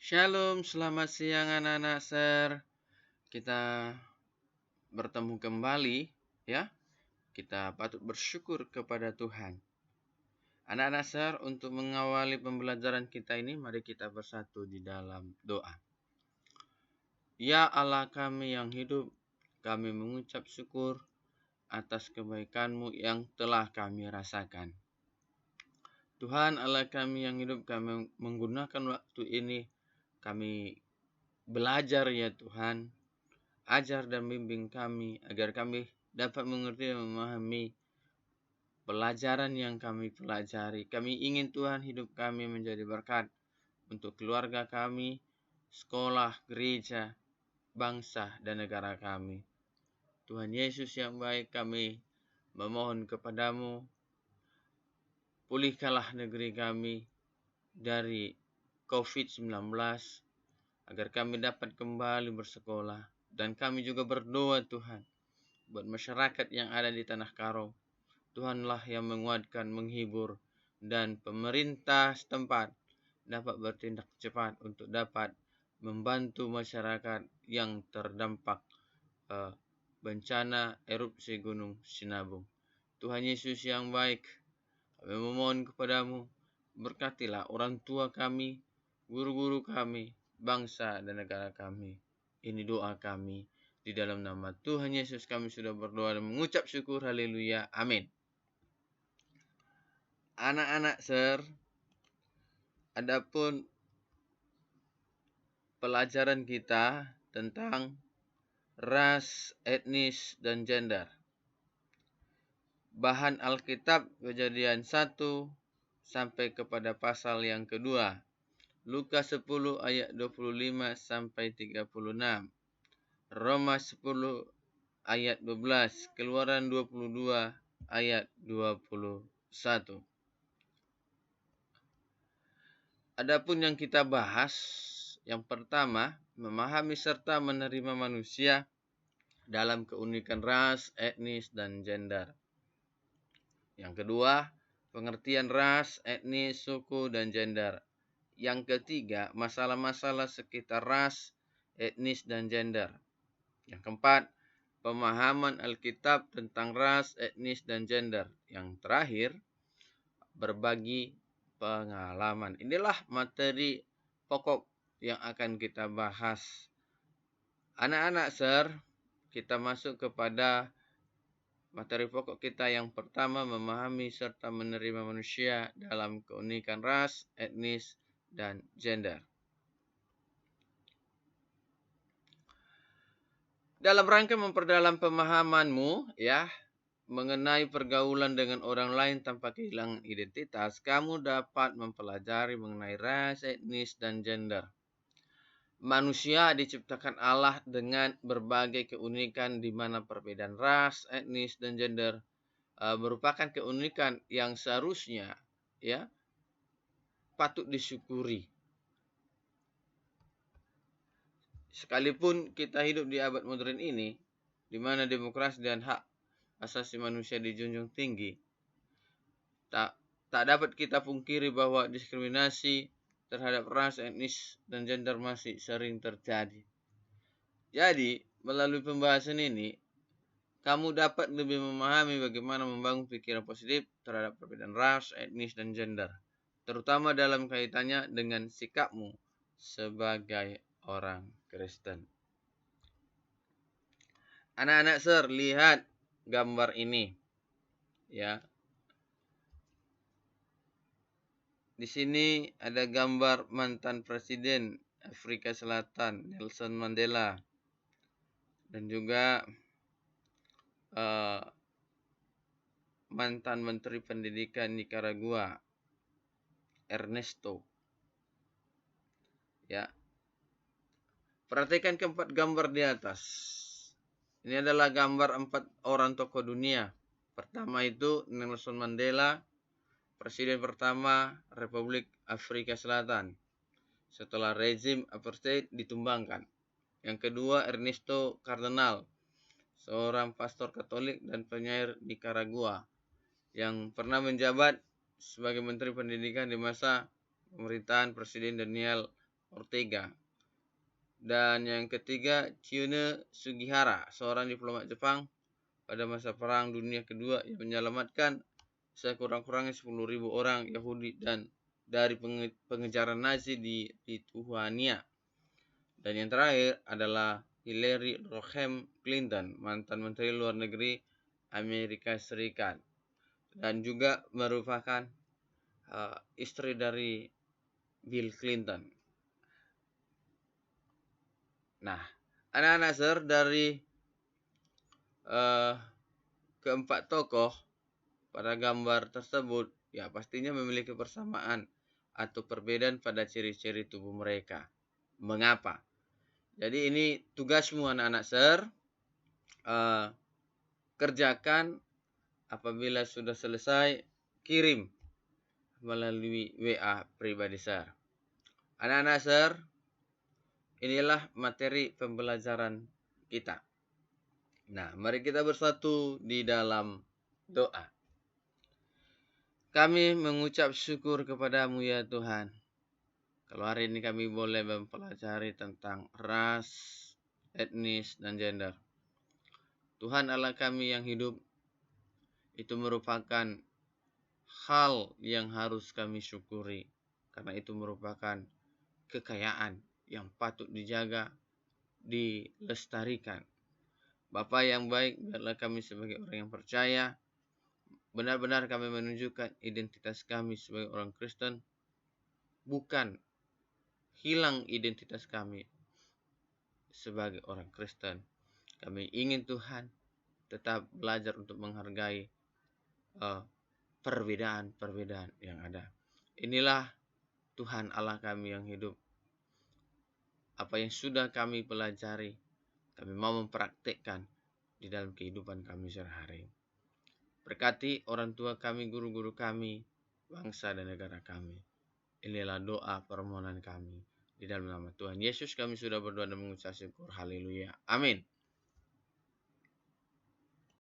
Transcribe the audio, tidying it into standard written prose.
Shalom, selamat siang anak-anak ser. Kita bertemu kembali ya. Kita patut bersyukur kepada Tuhan. Anak-anak ser, untuk mengawali pembelajaran kita ini, mari kita bersatu di dalam doa. Ya Allah kami yang hidup, kami mengucap syukur atas kebaikan-Mu yang telah kami rasakan. Tuhan Allah kami yang hidup, kami menggunakan waktu ini, kami belajar ya Tuhan. Ajar dan bimbing kami agar kami dapat mengerti dan memahami pelajaran yang kami pelajari. Kami ingin Tuhan hidup kami menjadi berkat untuk keluarga kami, sekolah, gereja, bangsa, dan negara kami. Tuhan Yesus yang baik, kami memohon kepadamu, pulihkanlah negeri kami dari COVID-19 agar kami dapat kembali bersekolah. Dan kami juga berdoa Tuhan buat masyarakat yang ada di Tanah Karo. Tuhanlah yang menguatkan, menghibur, dan pemerintah setempat dapat bertindak cepat untuk dapat membantu masyarakat yang terdampak bencana erupsi Gunung Sinabung. Tuhan Yesus yang baik, kami memohon kepadamu, berkatilah orang tua kami, guru-guru kami, bangsa dan negara kami. Ini doa kami. Di dalam nama Tuhan Yesus kami sudah berdoa dan mengucap syukur. Haleluya. Amin. Anak-anak ser, adapun pelajaran kita tentang ras, etnis, dan gender. Bahan Alkitab Kejadian 1 sampai kepada pasal yang kedua. Lukas 10 ayat 25 sampai 36. Roma 10 ayat 12. Keluaran 22 ayat 21. Adapun yang kita bahas, yang pertama, memahami serta menerima manusia dalam keunikan ras, etnis, dan gender. Yang kedua, pengertian ras, etnis, suku, dan gender. Yang ketiga, masalah-masalah sekitar ras, etnis, dan gender. Yang keempat, pemahaman Alkitab tentang ras, etnis, dan gender. Yang terakhir, berbagi pengalaman. Inilah materi pokok yang akan kita bahas. Anak-anak ser, kita masuk kepada materi pokok kita yang pertama, memahami serta menerima manusia dalam keunikan ras, etnis, dan gender. Dalam rangka memperdalam pemahamanmu ya mengenai pergaulan dengan orang lain tanpa kehilangan identitas, kamu dapat mempelajari mengenai ras, etnis, dan gender. Manusia diciptakan Allah dengan berbagai keunikan di mana perbedaan ras, etnis, dan gender merupakan keunikan yang seharusnya ya patut disyukuri. Sekalipun kita hidup di abad modern ini, di mana demokrasi dan hak asasi manusia dijunjung tinggi, tak dapat kita pungkiri bahwa diskriminasi terhadap ras, etnis, dan gender masih sering terjadi. Jadi, melalui pembahasan ini, kamu dapat lebih memahami bagaimana membangun pikiran positif terhadap perbedaan ras, etnis, dan gender, terutama dalam kaitannya dengan sikapmu sebagai orang Kristen. Anak-anak ser, lihat gambar ini. Ya. Di sini ada gambar mantan presiden Afrika Selatan, Nelson Mandela. Dan juga mantan Menteri Pendidikan Nicaragua, Ernesto. Ya. Perhatikan keempat gambar di atas. Ini adalah gambar 4 orang tokoh dunia. Pertama itu Nelson Mandela, presiden pertama Republik Afrika Selatan setelah rezim apartheid ditumbangkan. Yang kedua Ernesto Cardenal, seorang pastor Katolik dan penyair Nicaragua yang pernah menjabat sebagai Menteri Pendidikan di masa pemerintahan Presiden Daniel Ortega. Dan yang ketiga, Chiune Sugihara, seorang diplomat Jepang pada masa Perang Dunia Kedua yang menyelamatkan sekurang-kurangnya 10.000 orang Yahudi dan dari pengejaran Nazi di Lithuania. Dan yang terakhir adalah Hillary Rodham Clinton, mantan Menteri Luar Negeri Amerika Serikat, dan juga merupakan istri dari Bill Clinton. Nah, anak-anak sir, dari keempat tokoh pada gambar tersebut ya pastinya memiliki persamaan atau perbedaan pada ciri-ciri tubuh mereka. Mengapa? Jadi ini tugasmu anak-anak sir, kerjakan. Apabila sudah selesai, kirim melalui WA pribadi sir. Anak-anak sir, inilah materi pembelajaran kita. Nah, mari kita bersatu di dalam doa. Kami mengucap syukur kepadamu ya Tuhan. Kalau hari ini kami boleh mempelajari tentang ras, etnis, dan gender. Tuhan Allah kami yang hidup, itu merupakan hal yang harus kami syukuri. Karena itu merupakan kekayaan yang patut dijaga, dilestarikan. Bapa yang baik, biarlah kami sebagai orang yang percaya, benar-benar kami menunjukkan identitas kami sebagai orang Kristen, bukan hilang identitas kami sebagai orang Kristen. Kami ingin Tuhan tetap belajar untuk menghargai perbedaan-perbedaan yang ada. Inilah Tuhan Allah kami yang hidup. Apa yang sudah kami pelajari, kami mau mempraktikkan di dalam kehidupan kami sehari-hari. Berkati orang tua kami, guru-guru kami, bangsa dan negara kami. Inilah doa permohonan kami. Di dalam nama Tuhan Yesus kami sudah berdoa dan mengucap syukur. Haleluya. Amin.